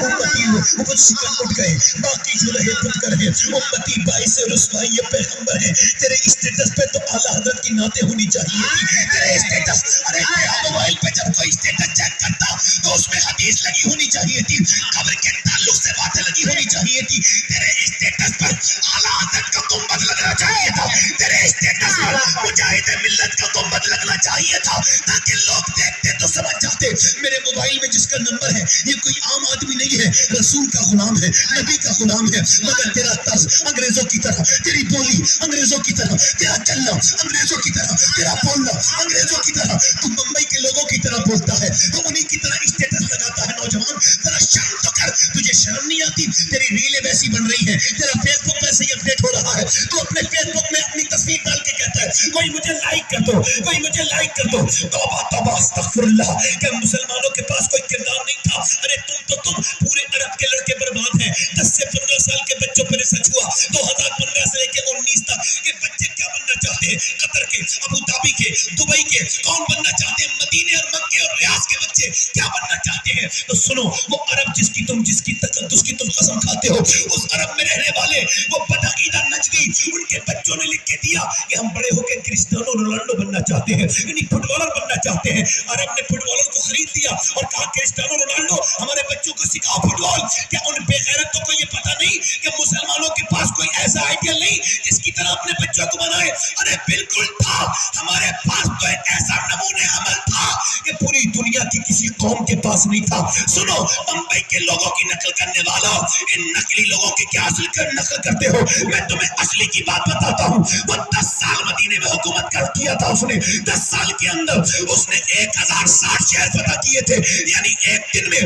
امتی وہ شکن اٹھ گئے، باقی جو رہے خود کر ہیں، امتی باعث رسوائی پیغمبر ہے۔ تیرے اسٹیٹس پہ تو اعلیٰ حضرت کی نعتیں ہونی چاہیے تھی، تیرے اسٹیٹس، ارے تیرا موبائل پہ جب کوئی اسٹیٹس چیک کرتا تو اس میں حدیث لگی ہونی چاہیے تھی، قبر کے تعلق سے باتیں لگی ہونی چاہیے تھی، تیرے اسٹیٹس پر اعلیٰ حضرت کا گنبد لگنا چاہیے تھا، تیرے اسٹیٹس پر مجاہد ملت کا گنبد لگنا چاہیے تھا، تاکہ لوگ دیکھتے تو سمجھ جاتے میرے موبائل میں جس کا نمبر ہے یہ کوئی عام آدمی نہیں ہے، رسول کا غلام ہے، نبی کا غلام ہے، مگر تیرا طرز انگریزوں کی طرح، تیری بولی انگریزوں کی طرح، تیرا چلنا انگریزوں کی طرح، تیرا بولنا انگریزوں کی طرح، تو بمبئی کے لوگوں کی طرح بولتا ہے، تو انہی کی طرح اسٹیٹس لگاتا ہے۔ نوجوان ذرا شرم تو کر، تجھے شرم نہیں آتی؟ تیری ریلیں ویسی بن رہی ہیں، تیرا فیس بک ویسے ہی اپڈیٹ ہو رہا ہے، تو اپنے فیس بک میں اپنی تصویر ڈال کے کہتا ہے کوئی مجھے لائک کر دو، کوئی مجھے لائک کر دو۔ توبہ توبہ استغفر اللہ، کہ مسلمانوں کے پاس کوئی کردار نہیں تھا؟ ارے تم پورے عرب کے لڑکے برباد ہیں، 10 سے 15 سال کے بچوں پر ریسرچ ہوا 2015 سے لے کے 19 تک کہ بچے کیا بننا چاہتے ہیں، قطر کے، ابو دھابی کے، دبئی کے کون بننا چاہتے ہیں، مدینے اور مکے اور ریاض کے بچے کیا بننا چاہتے ہیں؟ تو سنو، وہ عرب جس کی تقدس کی تم قسم کھاتے ہو، اس عرب میں رہنے والے وہ بدعقیدہ نجدی، ان کے بچوں نے لکھ کے دیا کہ ہم بڑے ہو کے کرسٹیانو رونالڈو بننا چاہتے ہیں، یعنی فٹ بالر بننا چاہتے ہیں۔ عرب نے فٹ بالر کو خرید لیا اور کہا کرسٹیانو رونالڈو ہمارے بچوں کو سکھاؤ فٹ بال۔ کیا ان بے غیرتوں کو یہ پتہ نہیں کہ مسلمانوں کے پاس کوئی ایسا آئیڈیل نہیں جس کی طرح اپنے بچوں کو بنائے؟ ارے بالکل تھا، ہمارے پاس تو ایک ایسا نمونے عمل تھا کہ پوری دنیا کی کسی قوم کے پاس نہیں تھا۔ سنو، بمبئی کے لوگوں کی نقل کرنے والا، ان نقلی لوگوں کی کیا اصل کر نقل کرتے ہو؟ میں تمہیں اصلی کی بات بتاتا ہوں۔ وہ 10 سال مدینے میں حکومت کر کیا تھا اس نے، 10 سال کے اندر اس نے 1060 شہر فتح کیے تھے، یعنی ایک دن میں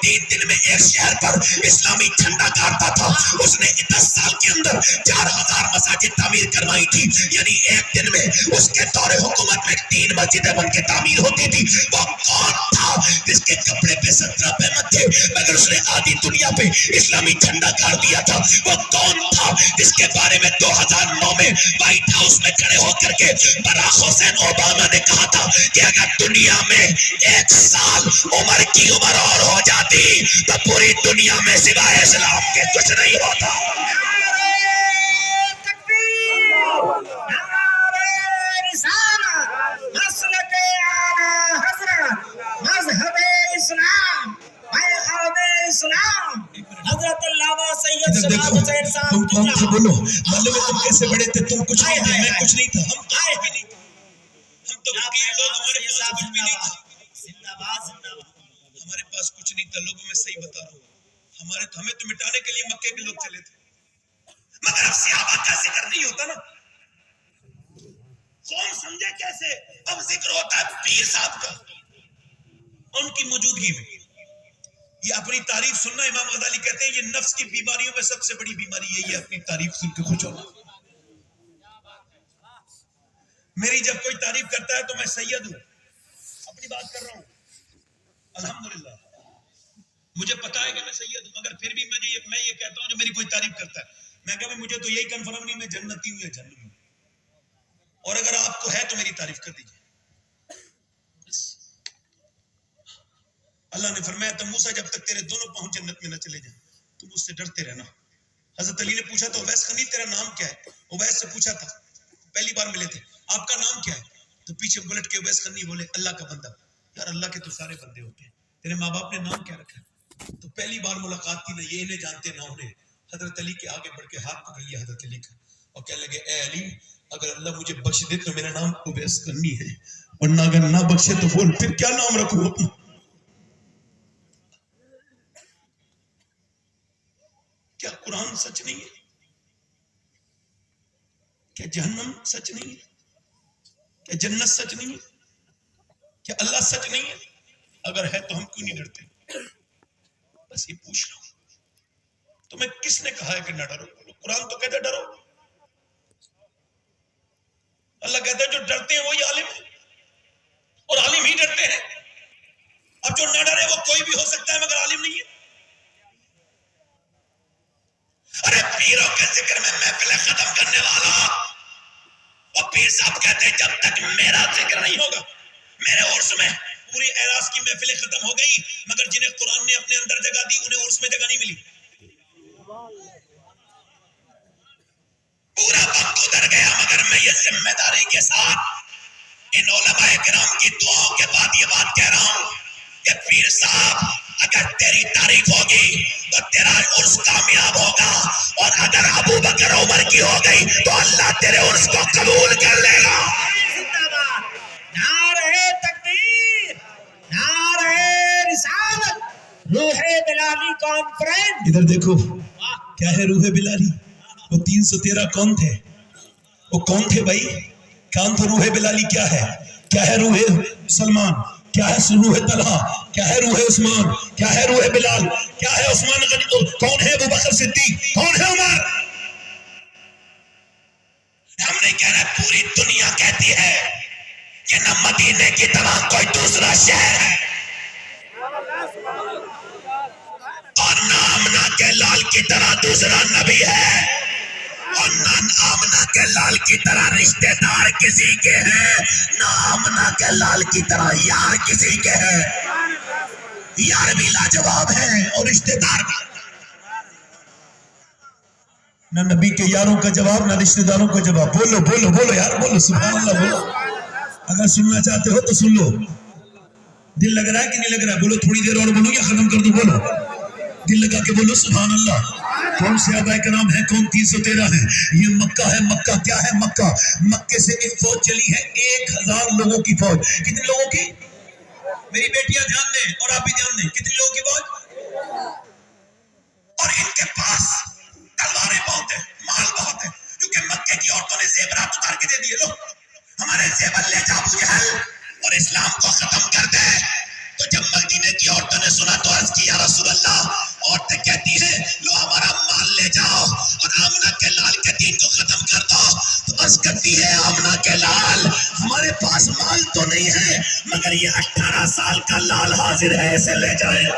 3 دن میں ایک شہر پر اسلامی جھنڈا گاڑتا تھا۔ اس نے 10 سال کے اندر 4000 مساجد تعمیر کروائی تھی، یعنی ایک دن میں اس کے دور حکومت میں 3 مسجدیں بن کے تعمیر ہوتی تھی۔ وہ کون تھا جس کے کپڑے پہ 17 پہمت تھے مگر اس نے آدھی دنیا پہ اسلامی جھنڈا گاڑ دیا تھا؟ وہ کون تھا جس کے بارے میں 2009 میں وائٹ ہاؤس میں کھڑے ہو کر کے براک حسین اوباما نے کہا تھا کہ اگر دنیا میں 1 سال عمر کی عمر اور ہو جاتی تو پوری دنیا میں سوائے اسلام کے کچھ نہیں ہوتا۔ حضرت علامہ سید شباب حسین صاحب تم کون تھے بولو؟ معلوم ہے تم کیسے بڑے تھے؟ تم کچھ نہیں تھے، میں کچھ نہیں تھا، ہم آئے بھی نہیں تھے، ہم تو فقیر لوگ، ہمارے پاس کچھ بھی نہیں تھا، ہمارے پاس کچھ نہیں تھا۔ لوگوں میں صحیح بتا رہا ہوں، ہمیں تو مٹانے کے لیے مکے کے لوگ چلے تھے، مگر اب صحابہ کا ذکر نہیں ہوتا نا، قوم سمجھے کیسے؟ اب ذکر ہوتا ہے پیر صاحب کا، ان کی موجودگی میں۔ یہ اپنی تعریف سننا، امام غزالی کہتے ہیں یہ نفس کی بیماریوں میں سب سے بڑی بیماری یہی ہے، اپنی تعریف سن کے خوش ہونا۔ میری جب کوئی تعریف کرتا ہے تو میں سید ہوں، اپنی بات کر رہا ہوں، الحمدللہ مجھے پتا ہے کہ میں سید ہوں، مگر پھر بھی میں یہ کہتا ہوں جو میری کوئی تعریف کرتا ہے، میں کہا مجھے تو یہی کنفرم نہیں میں جنتی ہوں یا جہنمی ہوں، اور اگر آپ کو ہے تو میری تعریف کر دیجیے۔ اللہ نے فرمایا تم موسیٰ جب تک تیرے دونوں پاؤں جنت میں نہ چلے جائیں تم اس سے ڈرتے رہنا۔ حضرت علی نے پوچھا تو اویس خنی تیرا نام کیا ہے؟ اویس سے پوچھا تھا، پہلی بار ملے تھے، آپ کا نام کیا ہے؟ تو پیچھے بلٹ کے اویس خنی بولے اللہ کا بندہ۔ یار اللہ کے تو سارے بندے ہوتے ہیں، تیرے ماں باپ نے نام کیا رکھا ہے؟ تو پہلی بار ملاقات تھی، نہ یہ انہیں جانتے نہ انہیں۔ حضرت علی کے آگے بڑھ کے ہاتھ پکڑ لیا حضرت علی کا اور کہنے لگے اے علی اگر اللہ مجھے بخش دے تو میرا نام اویس خنی ہے، ورنہ اگر نہ بخشے تو بول پھر کیا نام رکھوں اپنا۔ کیا قرآن سچ نہیں ہے؟ کیا جہنم سچ نہیں ہے؟ کیا جنت سچ نہیں ہے؟ کیا اللہ سچ نہیں ہے؟ اگر ہے تو ہم کیوں نہیں ڈرتے؟ بس یہ پوچھ لو تمہیں کس نے کہا ہے کہ نہ ڈرو؟ قرآن تو کہتا ہے ڈرو، اللہ کہتا ہے جو ڈرتے ہیں وہی عالم ہے، اور عالم ہی ڈرتے ہیں۔ اب جو نہ ڈرے وہ کوئی بھی ہو سکتا ہے مگر عالم نہیں ہے۔ ارے پیروں کے ذکر میں محفل ختم کرنے والا، اور پیر صاحب کہتے ہیں جب تک میرا ذکر نہیں ہوگا میرے عرس میں پوری اعراض کی محفلیں ختم ہو گئی مگر جنہیں قرآن نے اپنے اندر جگہ دی انہیں عرس میں جگہ نہیں ملی. پورا وقت گزر گیا مگر میں یہ ذمہ داری کے ساتھ ان علماء کرام کی دعاؤں کے بعد یہ بات کہہ رہا ہوں کہ پیر صاحب اگر تیری تعریف ہوگی تو تیرا عرس کامیاب ہوگا اور اگر ابو بکر عمر کی ہو گئی تو اللہ تیرے عرس کو قبول کر لے گا. زندہ باد. نعرہ تکبیر، نعرہ رسالت. روح بلالی کانفرنس. ادھر دیکھو کیا ہے روح بلالی. وہ 313 کون تھے؟ وہ کون تھے بھائی؟ کون تھے روح بلالی؟ کیا ہے؟ کیا ہے روح سلمان؟ کیا ہے روح طلحہ؟ کیا ہے روح عثمان؟ کیا ہے روح بلال؟ کیا ہے عثمان غنی؟ کون ہے ابو بکر صدیق؟ کون ہے عمر؟ ہم نے کہنا پوری دنیا کہتی ہے کہ نہ مدینے کی طرح کوئی دوسرا شہر ہے اور نہ آمنہ کے لال کی طرح دوسرا نبی ہے اور نہ آمنہ کے لال کی طرح رشتہ دار کسی کے ہیں، نہ آمنہ کے لال کی طرح یار کسی کے ہیں. یار بھی لاجواب ہے اور رشتہ دار بھی. نہ نبی کے یاروں کا جواب نہ رشتہ داروں کا جواب. بولو بولو بولو یار بولو سبحان اللہ بولو. اگر سننا چاہتے ہو تو سن لو. دل لگ رہا ہے کہ نہیں لگ رہا ہے؟ بولو تھوڑی دیر اور بولو یا ختم کر دو. بولو دل لگا کے بولو سبحان اللہ. کون صحابہ کرام ہیں؟ کون 313 ہیں؟ یہ مکہ ہے. مکہ کیا ہے؟ مکہ مکے سے ایک فوج چلی ہے 1000 لوگوں کی فوج. کتنے لوگوں کی؟ میری بیٹیاں دھیان دیں اور آپ بھی دھیان دیں. کتنے لوگوں کی فوج؟ اور ان کے پاس تلواریں بہت ہیں، مال بہت ہے، کیونکہ مکے کی عورتوں نے زیورات اتار کے دے دیے. لو ہمارے زیور لے جا ابو جہل اور اسلام کو ختم کر دے. تو جب مدینے کی عورتوں نے سنا تو عرض کی یا رسول اللہ. عورتیں کہتی ہیں لو ہمارا مال لے جاؤ اور آمنہ کے لال کے دین کو ختم کر دو. تو عرض کرتی ہے آمنہ کے لال ہمارے پاس مال تو نہیں ہے مگر یہ 18 سال کا لال حاضر ہے، اسے لے جائیں.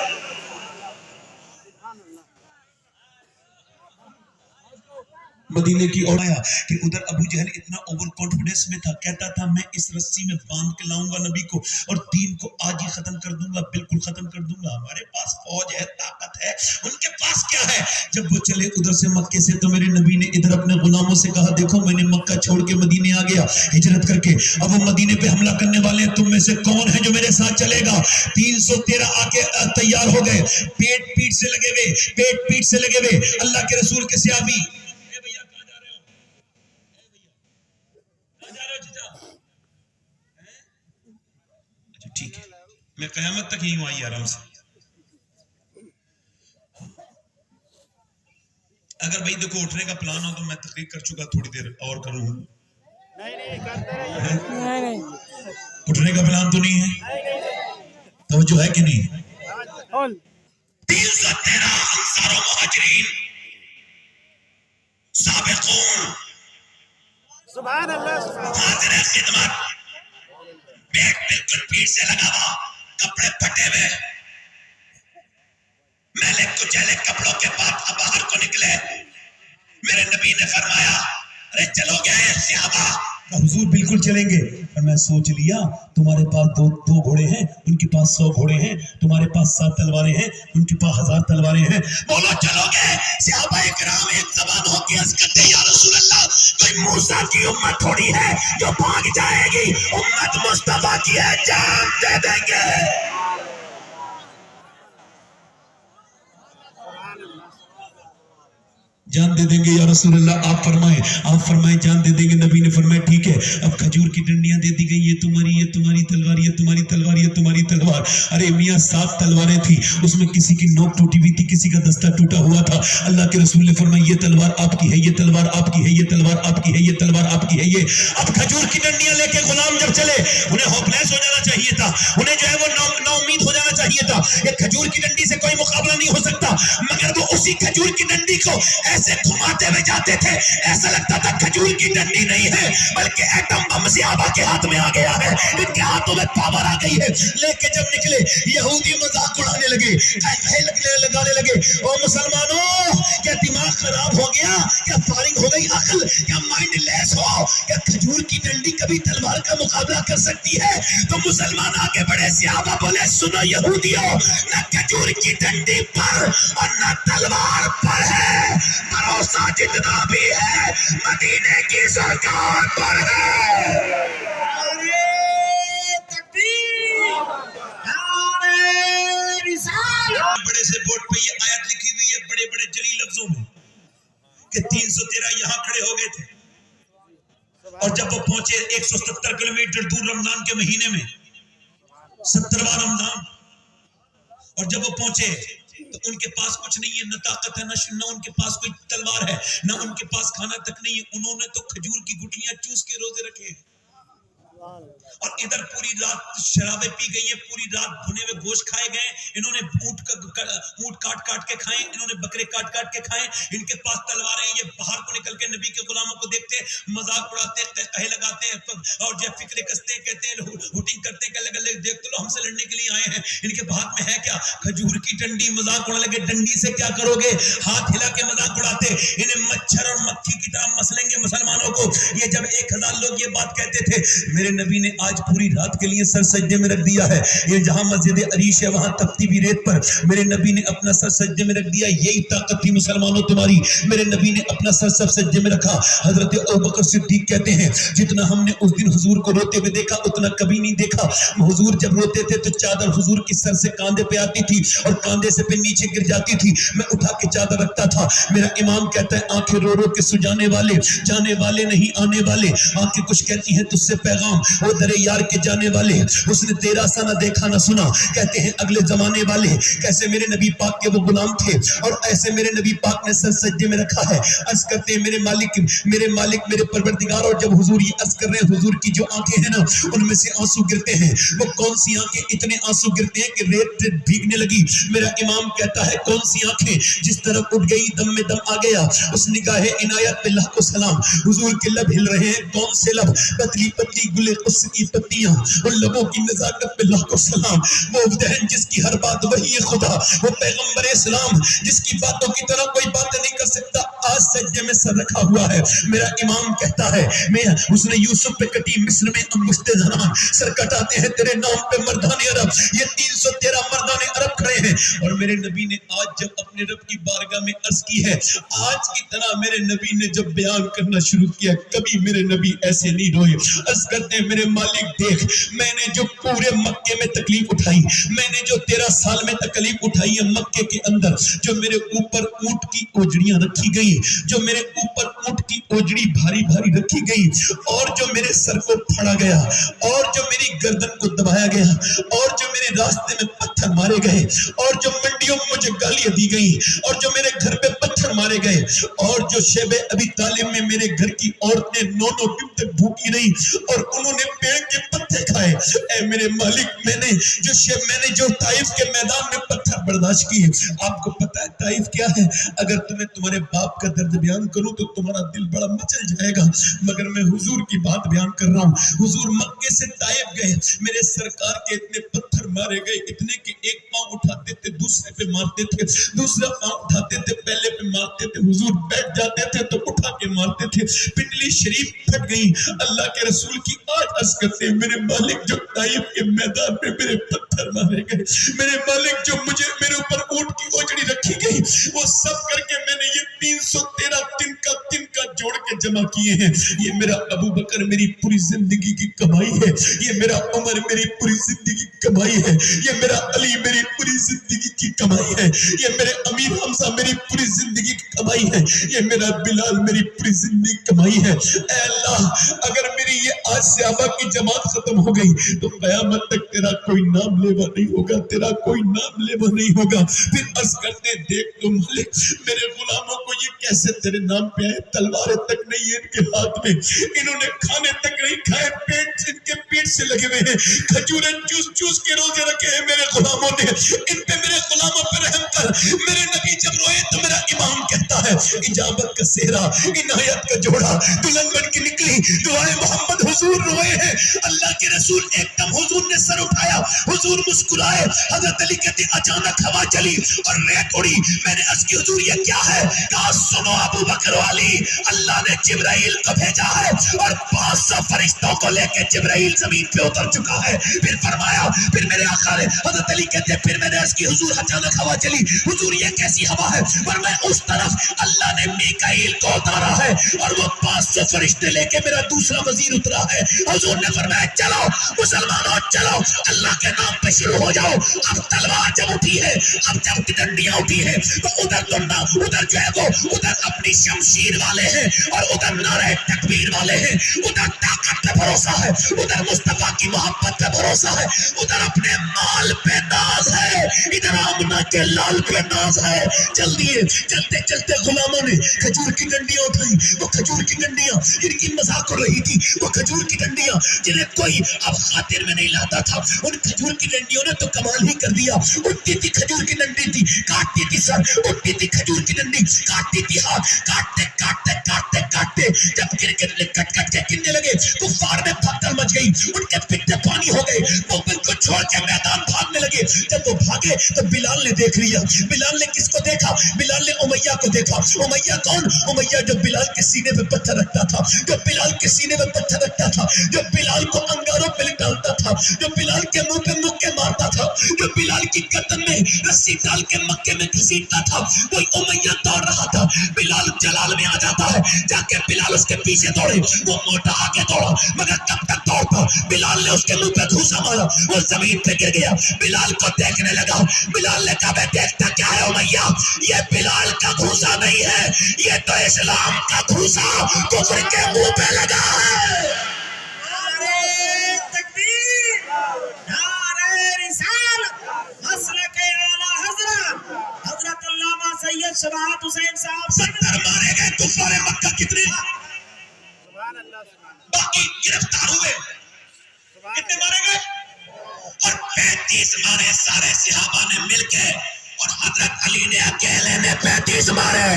مدینے کی اور آیا کہ ادھر ابو جہل اتنا اوور کانفیڈنس میں تھا، کہتا تھا میں اس رسی میں باندھ کے لاؤں گا نبی کو اور دین کو آج ہی ختم کر دوں گا، بالکل ختم کر دوں گا. ہمارے پاس فوج ہے، طاقت ہے، ان کے پاس کیا ہے؟ جب وہ چلے ادھر سے مکے سے تو میرے نبی نے ادھر اپنے غلاموں سے کہا دیکھو میں نے مکہ چھوڑ کے مدینے آ گیا ہجرت کر کے. اب وہ مدینے پہ حملہ کرنے والے ہیں، تم میں سے کون ہے جو میرے ساتھ چلے گا؟ 313 آ کے تیار ہو گئے، پیٹ سے لگے ہوئے اللہ کے رسول کے صحابی. ٹھیک ہے میں قیامت تک ہی ہوں، آئی آرام سے. اگر بھائی دیکھو اٹھنے کا پلان ہو تو میں تقریر کر چکا، تھوڑی دیر اور کروں. اٹھنے کا پلان تو نہیں ہے؟ توجہ ہے کہ نہیں؟ 313 انصار و مہاجرین سابقون سبحان اللہ. حاضر خدمت. بیگ بالکل پیٹ سے لگا ہوا، کپڑے پھٹے ہوئے، میلے کچیلے کپڑوں کے بعد باہر کو نکلے. میرے نبی نے فرمایا ارے چلو گے صحابہ؟ حضور بالکل چلیں گے. اور میں سوچ لیا تمہارے پاس دو گھوڑے ہیں، ان کے پاس 100 گھوڑے ہیں، تمہارے پاس 7 تلواریں ہیں، ان کے پاس 1000 تلواریں ہیں. بولو چلو گے؟ صحابہ کرام ایک زبان ہو کے عرض کرتے یا رسول اللہ کوئی موسیٰ کی امت تھوڑی ہے جو بھاگ جائے گی، امت مصطفیٰ کی ہے، جان دے دیں گے. جان دے دیں گے یا رسول اللہ. آپ فرمائیں جان دے دیں گے. نبی نے فرمایا ٹھیک ہے. اب کھجور کی ڈنڈیاں دے دی گئی، یہ تمہاری تلوار، یہ تمہاری تلوار، یہ تمہاری تلوار. ارے میاں 7 تلواریں تھی، اس میں کسی کی نوک ٹوٹی ہوئی تھی، کسی کا دستہ ٹوٹا ہوا تھا. اللہ کے رسول نے فرمایا یہ تلوار آپ کی ہے، یہ تلوار آپ کی ہے، یہ تلوار آپ کی ہے، یہ تلوار آپ کی ہے. یہ اب کھجور کی ڈنڈیاں لے کے غلام جب چلے انہیں ہوپلیس ہو جانا چاہیے تھا، انہیں جو ہے وہ نا امید ہو جانا چاہیے تھا. یہ کھجور کی ڈنڈی سے کوئی مقابلہ نہیں ہو سکتا، مگر وہ اسی کھجور کی ڈنڈی کو ایسے گھماتے ہوئے جاتے تھے، ایسا لگتا تھا کھجور کی ڈنڈی نہیں ہے بلکہ ایٹم بم صحابہ کے ہاتھ میں آ گیا ہے، ان کے ہاتھوں میں پاور آ گئی ہے۔ لے کے جب نکلے یہودی مذاق اڑانے لگے، لگانے لگے، او مسلمانوں کیا دماغ خراب ہو گیا، کیا فارغ ہو گئی عقل، کیا مائنڈ لیس ہو، کیا کھجور کی ڈنڈی کبھی تلوار کا مقابلہ کر سکتی ہے؟ تو مسلمان آگے بڑھے، صحابہ بولے سنو یہودیوں، نہ کھجور کی ڈنڈی پر اور نہ تلوار پر ہے، بھروسہ جتنا بھی ہے مدینے کی سرکار پر ہے۔ نعرہ تکبیر، نعرہ رسالت۔ بڑے سے بورڈ پہ یہ آیت لکھی ہوئی ہے بڑے بڑے جلی لفظوں میں کہ 313 یہاں کھڑے ہو گئے تھے، اور جب وہ پہنچے 170 کلومیٹر دور رمضان کے مہینے میں 70واں رمضان، اور جب وہ پہنچے تو ان کے پاس کچھ نہیں ہے، نہ طاقت ہے، نہ ان کے پاس کوئی تلوار ہے، نہ ان کے پاس کھانا تک نہیں ہے، انہوں نے تو کھجور کی گٹلیاں چوس کے روزے رکھے ہیں، اور ادھر پوری رات شرابیں پی گئی ہیں، پوری رات بھنے ہوئے گوشت کھائے گئے، انہوں نے اونٹ کاٹ کاٹ کے کھائے، انہوں نے بکرے کاٹ کاٹ کے کھائے، ان کے پاس تلواریں، یہ باہر کو نکل کے نبی کے غلاموں کو دیکھتے، مذاق اڑاتے، کہے لگاتے اور جب فکرے کستے کہتے ہیں، ہوٹنگ کرتے ہیں، کہ لگے دیکھ تو لو ہم سے لڑنے کے لیے آئے ہیں، ان کے ہاتھ میں ہے کیا؟ کھجور کی ڈنڈی۔ مذاق اڑانے لگے، ڈنڈی سے کیا کرو گے؟ ہاتھ ہلا کے مذاق اڑاتے، انہیں مچھر اور مکھی کی طرح مسلیں گے مسلمانوں کو۔ یہ جب 1000 لوگ یہ بات کہتے تھے، میرے نبی نے آج پوری رات کے لیے سر سجدے میں رکھ دیا ہے، یہ جہاں مسجد عریش ہے وہاں تپتی بھی ریت پر میرے نبی نے اپنا سر سجدے میں رکھ دیا، یہی طاقت تھی مسلمانوں تمہاری، میرے نبی نے اپنا سر سجدے میں رکھا۔ حضرت ابوبکر صدیق کہتے ہیں جتنا ہم نے اس دن حضور کو روتے ہوئے دیکھا اتنا کبھی نہیں دیکھا، حضور جب روتے تھے تو چادر حضور کی سر سے کاندھے پہ آتی تھی اور کاندھے سے پہ نیچے گر جاتی تھی، میں اٹھا کے چادر رکھتا تھا۔ میرا امام کہتا ہے آنکھیں رو رو کے سجانے والے، جانے والے نہیں آنے والے، آنکھیں کچھ کہتی ہیں تجھ سے پیغام، وہ در یار کے جانے والے، اس نے تیرا سا نہ دیکھا نہ سنا، کہتے ہیں اگلے زمانے والے کیسے میرے نبی پاک کے وہ غلام تھے اور ایسے میرے نبی پاک نے سر سجدے میں رکھا ہے، عرض کرتے ہیں میرے مالک میرے پروردگار، اور جب حضور یہ عرض کر رہے ہیں حضور کی جو آنکھیں ہیں نا ان میں سے آنسو گرتے ہیں، وہ کون سی آنکھیں اتنے آنسو گرتے ہیں کہ ریت بھیگنے لگی؟ میرا امام کہتا ہے کون سی آنکھیں؟ جس طرح اٹھ گئی دم میں دم آ گیا، اس نگاہ عنایت پہ لاکھوں سلام، حضور کے لب ہل رہے ہیں، کون سے لب؟ پتلی پتلی گلے قدس کی پتیاں، ان لبوں کی نزاکت پہ لاکھوں سلام، وہ دہن جس کی ہر بات وہی خدا، وہ پیغمبر اسلام جس کی باتوں کی طرح کوئی بات نہیں کر سکتا، آج سجدے میں سر رکھا ہوا ہے۔ میرا امام کہتا ہے اس نے یوسف پہ کٹی مصر میں انگشت زنان، سر کٹاتے ہیں تیرے نام پہ مردان عرب، یہ 313 مردان عرب کھڑے ہیں، اور میرے نبی نے آج جب اپنے رب کی بارگاہ میں عرض کی ہے، آج کی طرح میرے نبی نے جب بیان کرنا شروع کیا کبھی میرے نبی ایسے نہیں روئے، عرض کرتے ہیں میرے مالک دیکھ، میں نے جو پورے مکے میں تکلیف اٹھائی، میں نے جو 13 سال میں تکلیف اٹھائی ہے مکے کے اندر، جو میرے اوپر اونٹ کی اوجڑیاں رکھی گئی، جو میرے اوپر اونٹ کی اوجڑی بھاری بھاری رکھی گئی، اور جو میرے سر کو پھڑا گیا، اور جو میری گردن کو دبایا گیا، اور جو میرے راستے میں پتھر مارے گئے، اور جو منڈیوں میں مجھے گالیاں دی گئی، اور جو میرے گھر پہ پتھر مارے گئے، اور جو شیب ابی طالب میں میرے گھر کی عورتیں 9 دن تک بھوکی رہی اور انہوں نے پیڑ کے پتے کھائے، اے میرے مالک میں نے جو طائف کے میدان میں پتھر برداشت کیے، آپ کو پتا ہے طائف کیا ہے؟ اگر تمہیں تمہارے باپ کا درد بیان کروں تو تمہارا دل بڑا مچل جائے گا، مگر میں حضور کی بات بیان کر رہا ہوں۔ حضور مکے سے طائف گئے، میرے سرکار کے اتنے پتھر مارے گئے، اتنے کہ ایک پاؤں اٹھاتے تھے دوسرے پہ مارتے تھے، دوسرا پاؤں اٹھاتے تھے پہلے پہ مارتے تھے، حضور بیٹھ جاتے تھے تو اٹھا کے مارتے تھے، پنڈلی شریف پھٹ گئی۔ اللہ کے رسول کی آج عرض کرتے ہیں میرے مالک جو طائف کے میدان میں میرے پتھر مارے گئے، میرے مالک جو مجھے میرے اوپر اونٹ کی اوجڑی رکھی گئی، وہ سب کر کے میں نے یہ 313 تن کا جوڑ کے جمع کیے ہیں۔ یہ میرا ابو بکر میری پوری زندگی کی کمائی ہے، یہ میرا عمر میری پوری زندگی کی کمائی ہے، یہ میرا علی میری پوری زندگی کی کمائی ہے، یہ میرے امیر حمزہ میری پوری زندگی کی کمائی ہے، یہ میرا بلال میری پوری زندگی کی کمائی ہے۔ اے اللہ اگر میری یہ آج صحابہ کی جماعت ختم ہو گئی تو قیامت تک تیرا کوئی نام لیوا نہیں ہوگا، تیرا کوئی نام لیوا نہیں ہوگا۔ پھر عرض کرتے دیکھ تو مالک میرے غلاموں کو یہ کیسے تیرے نام پہ آئے، تلواریں تک نہیں ہے ان کے ہاتھ میں, انہوں نے کھانے تک نہیں کھائے, پیٹ ان کے پیٹ سے لگے ہوئے ہیں, کھجوریں چوس چوس کے روزے رکھے ہیں میرے غلاموں نے, ان پہ میرے غلاموں پہ رحم کر. میرے نبی جب روئے تو میرا امام کہتا ہے اجابت کا سہرا, عنایت کا جوڑا, دلہن بن کے نکلی, دعائے محمد حضور روئے ہیں. اللہ کے رسول ایک دم حضور نے سر اٹھایا, حضور مسکرائے. حضرت علی کہتے اچانک ہوا چلی اور ریت اڑی. میں نے عرض کی حضور یہ کیا ہے؟ کہا سنو ابو بکر والی, اللہ نے جبرائیل کو بھیجا ہے اور 500 فرشتوں کو لے کے جبرائیل زمین پہ اتر چکا ہے. پھر فرمایا, پھر میرے آقا نے, حضرت علی کہتے پھر میں نے عرض کی حضور اچانک ہوا چلی, حضور یہ کیسی ہوا ہے؟ پر میں اس طرف اللہ نے میکائیل کو اتارا ہے اور وہ 500 فرشتے لے کے میرا دوسرا وزیر اترا ہے. حضور نے فرمایا چلو مسلمانوں چلو, اللہ کے نام پہ شروع ہو جاؤ. اب تلوار جب اٹھی ہے, اب جب ڈنڈیاں اٹھی ہے تو ادھر تنڈا, ادھر جو ہے وہ ادھر اپنی شمشیر والے ہیں اور ادھر نعرہ تکبیر والے ہیں, ادھر طاقت پہ بھروسہ ہے, ادھر مصطفیٰ کی محبت پہ بھروسہ ہے, ادھر اپنے مال پہ ناز ہے, ادھر آمنہ کے لال پہ ناز ہے. جلدی چلتے چلتے غلاموں نے کھجور کی ڈنڈیاں اٹھائی. وہ کھجور کی ڈنڈیاں جن کی مذاق ہو رہی تھی, وہ کھجور کی ڈنڈیاں جنہیں کوئی اب خاطر میں نہیں لاتا تھا, ان کھجور کی ڈنڈیوں نے تو کمال ہی کر دیا. اٹھتی تھی کھجور کی ڈنڈی تھی, کاٹتی تھی سر, اٹھتی تھی کھجور کی ڈنڈی, کاٹتی تھی ہاتھ, کاٹتے کاٹتے کاٹتے کاٹتے جب کرکٹ کٹ کٹ کے گرنے لگے, کفار میں بھگدڑ مچ گئی, ان کے پیٹے پانی ہو گئے, وہ بالکل چھوڑ کے میدان بھاگنے لگے. جب وہ بھاگے تو بلال نے دیکھ لیا. بلال نے کس کو دیکھا؟ بلال نے امیہ کو دیکھا. امیہ کون؟ امیہ جو بلال کے سینے پہ پتھر رکھتا تھا, جو بلال کے سینے پہ پتھر رکھتا تھا, جو بلال کو انگاروں پہ ڈالتا تھا, جو بلال کے منہ پہ مکے مارتا تھا, جو بلال کی گردن میں رسی ڈال کے مکے میں گھسیٹتا تھا, وہی امیہ دوڑ رہا تھا. بلال جلال میں آ جاتا ہے, جا کے بلال اس کے پیچھے دوڑے. وہ موٹا آگے دوڑا مگر کب تک دوڑتا, بلال نے اس کے منہ پہ گھوسا مارا, وہ زمین پہ گر گیا. بلال کو دیکھنے لگا. بلال نے کہا میں دیکھتا کیا ہے امیہ, یہ بلال کا گھوسا نہیں ہے, یہ تو اسلام کا گھوسا کفر کے منہ پہ لگا ہے. نعرہ تکبیر, نعرہ رسالت, مسلک اعلیٰ حضرت حضرت علامہ سید شباہت حسین صاحب 70 مارے گئے کفار مکہ. کتنے باقی گرفتار ہوئے؟ کتنے مارے گئے؟ اور 35 مارے سارے صحابہ نے مل کے, اور حضرت علی نے اکیلے نے 35 مارے.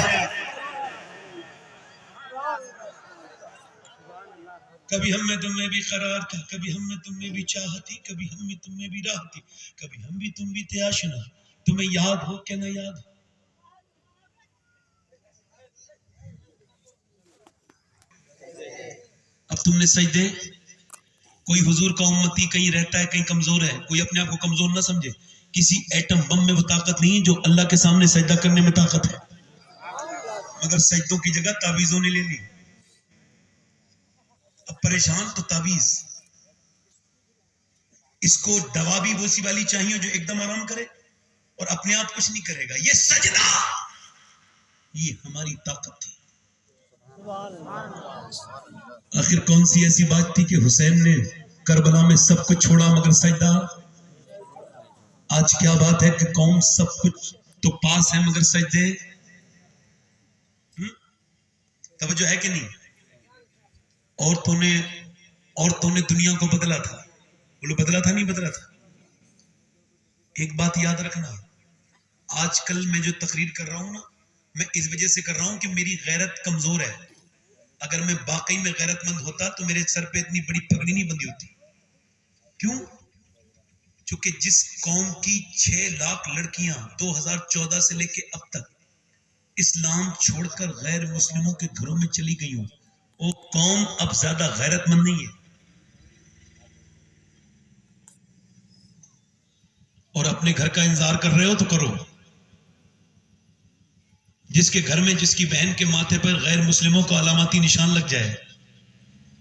کبھی ہم میں تم میں بھی قرار تھا, کبھی ہم میں تم میں بھی چاہت تھی, کبھی ہم میں تم میں بھی راہ تھی, کبھی ہم بھی تم بھی تھے آشنا. تمہیں یاد ہو کہ نہ یاد ہو؟ اب تم نے سجدے, کوئی حضور کا امتی کہیں رہتا ہے کہیں کمزور ہے, کوئی اپنے آپ کو کمزور نہ سمجھے. کسی ایٹم بم میں وہ طاقت نہیں ہے جو اللہ کے سامنے سجدہ کرنے میں طاقت ہے, مگر سجدوں کی جگہ تعویذوں نے لے لی. اب پریشان تو تعویذ, اس کو دوا بھی ویسی والی چاہیے جو ایک دم آرام کرے اور اپنے آپ کچھ نہیں کرے گا. یہ سجدہ, یہ ہماری طاقت تھی. آخر کون سی ایسی بات تھی کہ حسین نے کربلا میں سب کچھ چھوڑا مگر سجدہ؟ آج کیا بات ہے کہ قوم سب کچھ تو پاس ہے مگر سجدے. توجہ ہے کہ نہیں؟ عورتوں نے دنیا کو بدلا تھا. بولو بدلا تھا نہیں بدلا تھا؟ ایک بات یاد رکھنا, آج کل میں جو تقریر کر رہا ہوں نا, میں اس وجہ سے کر رہا ہوں کہ میری غیرت کمزور ہے. اگر میں واقعی میں غیرت مند ہوتا تو میرے سر پہ اتنی بڑی پگڑی نہیں بندھی ہوتی. کیوں؟ چونکہ جس قوم کی 6 لاکھ لڑکیاں 2014 سے لے کے اب تک اسلام چھوڑ کر غیر مسلموں کے گھروں میں چلی گئی ہوں, وہ قوم اب زیادہ غیرت مند نہیں ہے. اور اپنے گھر کا انتظار کر رہے ہو تو کرو. جس کے گھر میں جس کی بہن کے ماتھے پر غیر مسلموں کا علاماتی نشان لگ جائے,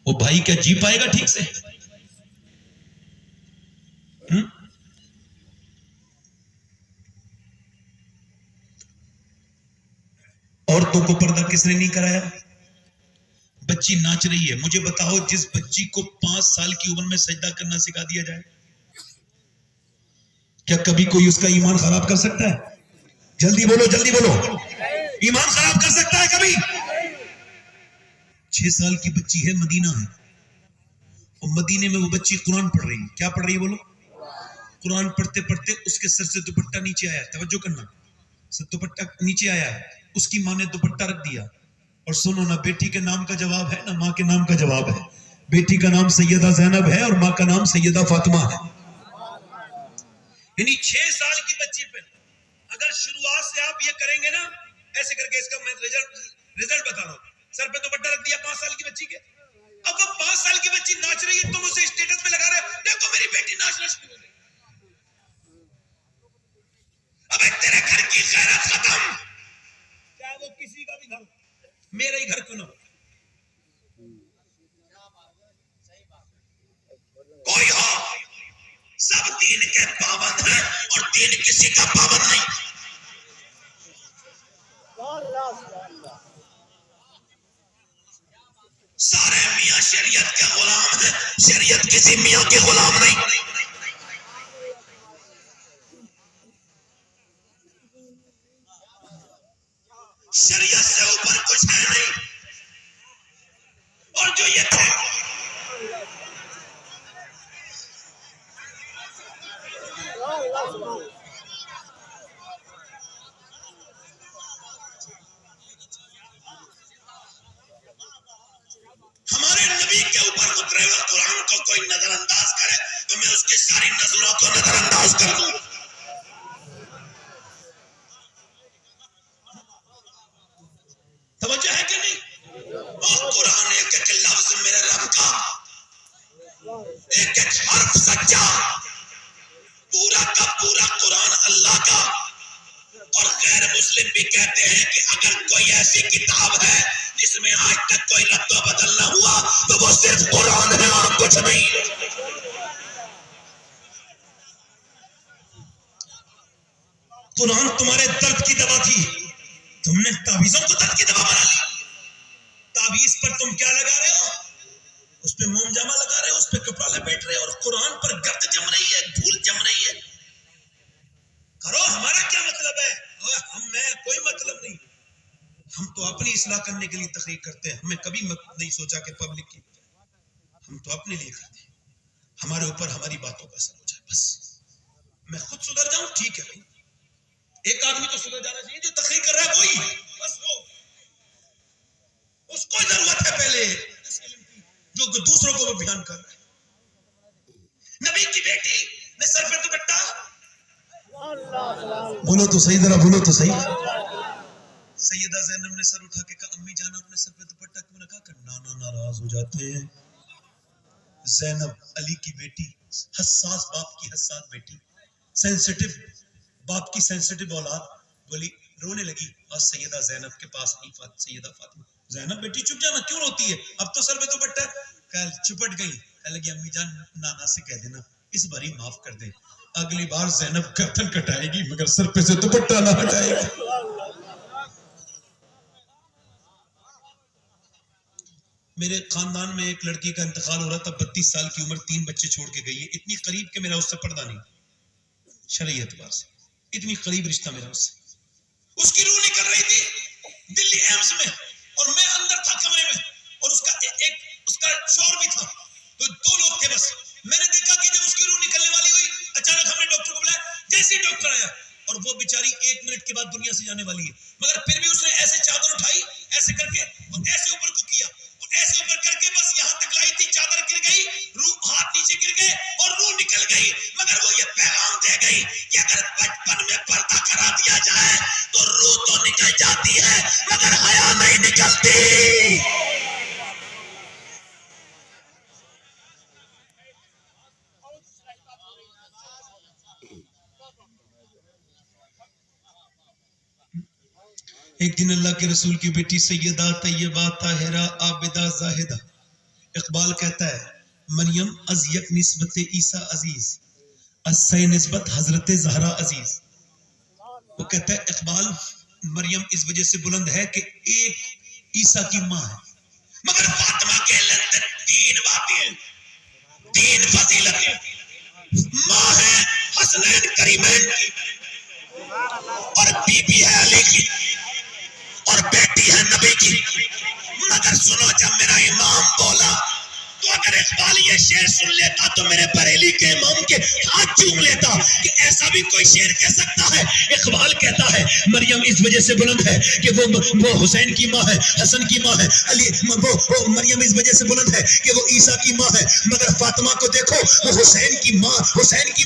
وہ بھائی کیا جی پائے گا ٹھیک سے؟ عورتوں کو پردہ کس نے نہیں کرایا؟ بچی ناچ رہی ہے, مجھے بتاؤ جس بچی کو 5 سال کی عمر میں سجدہ کرنا سکھا دیا جائے, کیا کبھی کوئی اس کا ایمان خراب کر سکتا ہے؟ جلدی بولو, جلدی بولو. ایمان خراب کر سکتا ہے کبھی؟ 6 سال کی بچی ہے، مدینہ ہے، اور مدینے میں وہ بچی قرآن پڑھ رہی ہے. کیا پڑھ رہی ہے بولو؟ قرآن پڑھتے پڑھتے اس کے سر سے دوپٹہ نیچے آیا. توجہ کرنا، دوپٹہ نیچے آیا ہے. اس کی ماں نے دوپٹہ رکھ دیا. اور سنو نا، بیٹی کے نام کا جواب ہے نا ماں کے نام کا جواب ہے. بیٹی کا نام سیدہ زینب ہے اور ماں کا نام سیدہ فاطمہ ہے. یعنی 6 سال کی بچی پہ اگر شروعات سے آپ یہ کریں گے نا، ایسے کر کے اس کا میں رزلٹ بتا رہا ہوں. سر پہ دوپٹہ رکھ دیا 5 سال کی بچی کے. اب وہ 5 سال کی بچی ناچ رہی ہے، تم اسے اسٹیٹس میں لگا رہے ہو، دیکھو میری بیٹی ناچنا شروع ہو گئی. اب تیرے گھر کی خیرات ختم، چاہے وہ کسی کا بھی گھر، میرا ہی گھر کیوں نہ ہو. کوئی ہو، سب دین کے پابند ہیں اور دین کسی کا پابند نہیں. سارے میاں شریعت کے غلام ہیں، شریعت کسی میاں کے غلام نہیں. شریعت سے اوپر کچھ ہے نہیں. اور جو یہ تھے ہمارے نبی کے اوپر اترے ہوئے قرآن کو کوئی نظر انداز کرے تو میں اس کی ساری نظروں کو نظر انداز کر دوں. توجہ ہے کہ نہیں؟ اور قرآن ایک ایک لفظ میرے رب کا، ایک ایک حرف سچا، پورا کا پورا قرآن اللہ کا. اور غیر مسلم بھی کہتے ہیں کہ اگر کوئی ایسی کتاب ہے جس میں آج تک کوئی رد و بدل نہ ہوا تو وہ صرف قرآن ہے اور کچھ نہیں. قرآن تمہارے درد کی دوا تھی، تم نے تعویذوں کو درد کی دوا بنا لی. تعویذ پر تم کیا لگا رہے ہو؟ اس پہ موم جامہ لگا رہے ہو، اس پہ کپڑا لپیٹ رہے ہو، اور قرآن پر گرد جم رہی ہے، دھول جم رہی ہے. کرو، ہمارا کیا مطلب ہے؟ میں کوئی مطلب نہیں. ہم تو اپنی اصلاح کرنے کے لیے تقریر کرتے ہیں. ہمیں کبھی نہیں سوچا کہ پبلک کی، ہم تو اپنے لیے کرتے ہیں. ہمارے اوپر ہماری باتوں کا اثر ہو جائے بس. میں خود سدھر جاؤں ٹھیک ہے بھائی، ایک آدمی تو سدھر جانا چاہیے جو تقریر کر رہا ہے وہی، بس وہ اس کو ضرورت ہے پہلے اس علم کی جو دوسروں کو وہ بیان کر رہا ہے. نبی کی بیٹی نے سر پہ دوپٹہ، بولو تو صحیح، ذرا بولو تو صحیح. سیدہ زینب نے سر اٹھا کے کہا امی جانا اپنے سر پہ دوپٹہ کیوں رکھا؟ کہ نانا ناراض ہو جاتے ہیں. زینب علی کی بیٹی، حساس باپ کی حساس بیٹی، سینسٹیو باپ کی سینسٹیو اولاد، بولی رونے لگی. اور سیدہ زینب کے پاس آئی سیدہ فاطمہ. زینب بیٹی چپ جانا، کیوں روتی ہے؟ اب تو سر پہ دوپٹہ. چپٹ گئی، کہنے لگی امی جان نانا سے کہہ دینا اس باری معاف کر دے، اگلی بار زینب گردن کٹائے گی مگر سر پہ سے دوپٹہ نہ ہٹائے گی. میرے خاندان میں ایک لڑکی کا انتقال ہو رہا تھا، 32 سال کی عمر، 3 بچے چھوڑ کے گئی ہے. اتنی قریب کہ میرا اس سے پردہ نہیں، شرعی اعتبار سے اتنی قریب رشتہ میرا اس سے. اس کی روح نکل رہی تھی دلی ایمس میں، اور میں اندر تھا کمرے میں، اور اس کا شوہر بھی تھا. تو 2 لوگ تھے بس. میں نے دیکھا کہ جب اس کی روح نکلنے والی ہوئی، اچانک ہم نے ڈاکٹر کو بلایا. جیسے ہی ڈاکٹر آیا، اور وہ بیچاری 1 منٹ کے بعد دنیا سے جانے والی ہے، مگر پھر بھی اس نے ایسے چادر اٹھائی، ایسے کر کے اور ایسے اوپر کو کیا، اور ایسے اوپر کر کے بس یہاں تک لائی تھی. چادر گر گئی، روح ہاتھ نیچے گر گئے اور روح نکل گئی. مگر وہ یہ پیغام دے گئی کہ اگر بچپن میں پردہ کرا دیا جائے تو روح تو نکل جاتی ہے مگر حیا نہیں نکلتی. ایک دن اللہ کے رسول کی بیٹی سیدہ طیبہ طاہرہ عابدہ زاہدہ، اقبال کہتا ہے مریم از یک نسبت عیسیٰ عزیز، از سے نسبت حضرت زہرا عزیز. وہ کہتا ہے اقبال مریم اس وجہ سے بلند ہے کہ ایک عیسیٰ کی ماں ہے، مگر فاطمہ کے اندر 3 باتیں ہیں، 3 فضیلتیں. ماں ہے حسنین کریمین کی، اور بی بی ہے علی کی، اور بیٹی ہے نبی کی. مگر سنو جب میرا امام بولا تو اگر اقبال یہ شعر سن لیتا تو میرے بریلی کے امام کے ہاتھ چوم لیتا کہ ایسا بھی کوئی شعر کہہ سکتا ہے. اقبال کہتا ہے مریم اس وجہ سے بلند ہے کہ وہ حسین کی ماں ہے, حسن کی ماں ہے, علی وہ مریم اس وجہ سے بلند ہے کہ وہ عیسیٰ کی ماں ہے, مگر فاطمہ کو دیکھو وہ حسین کی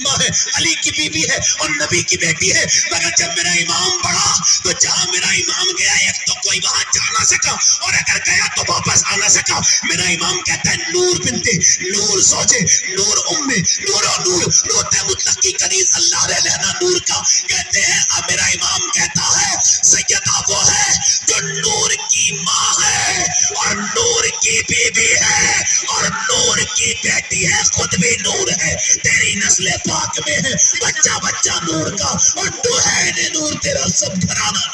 ماں ہے, علی کی بیوی ہے اور نبی کی بیٹی ہے. مگر جب میرا امام بڑھا تو جہاں میرا امام گیا ایک تو کوئی وہاں جا نہ سکا اور اگر گیا تو واپس آ نہ سکا. میرا امام کہتا ہے نور بنتے نور زوجے نور امے نور و نور روتے مطلق کی کنیز اللہ رہ لہنا نور کا کہتے ہیں. اب میرا امام کہتا ہے سیدہ وہ ہے جو نور کی ماں ہے اور نور کی بیوی ہے اور نور کی بیٹی ہے, خود بھی نور ہے, تیری نسل پاک میں ہے بچہ نور کا اور تو ہے نور, تیرا سب گھرانہ.